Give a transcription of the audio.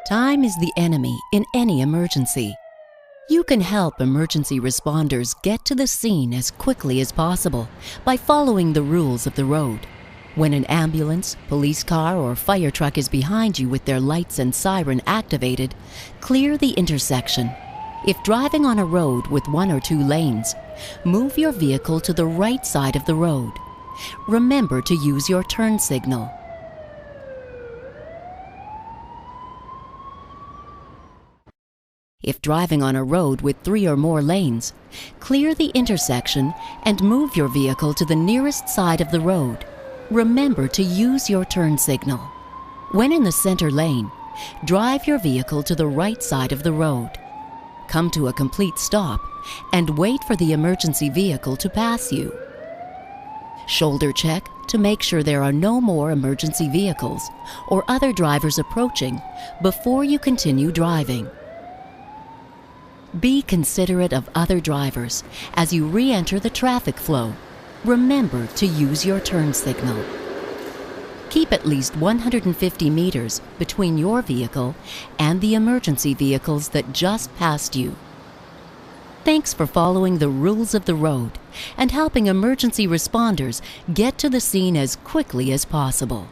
Time is the enemy in any emergency. You can help emergency responders get to the scene as quickly as possible by following the rules of the road. When an ambulance, police car, or fire truck is behind you with their lights and siren activated, clear the intersection. If driving on a road with 1 or 2 lanes, move your vehicle to the right side of the road. Remember to use your turn signal. If driving on a road with 3 or more lanes, clear the intersection and move your vehicle to the nearest side of the road. Remember to use your turn signal. When in the center lane, drive your vehicle to the right side of the road. Come to a complete stop and wait for the emergency vehicle to pass you. Shoulder check to make sure there are no more emergency vehicles or other drivers approaching before you continue driving. Be considerate of other drivers as you re-enter the traffic flow. Remember to use your turn signal. Keep at least 150 meters between your vehicle and the emergency vehicles that just passed you. Thanks for following the rules of the road and helping emergency responders get to the scene as quickly as possible.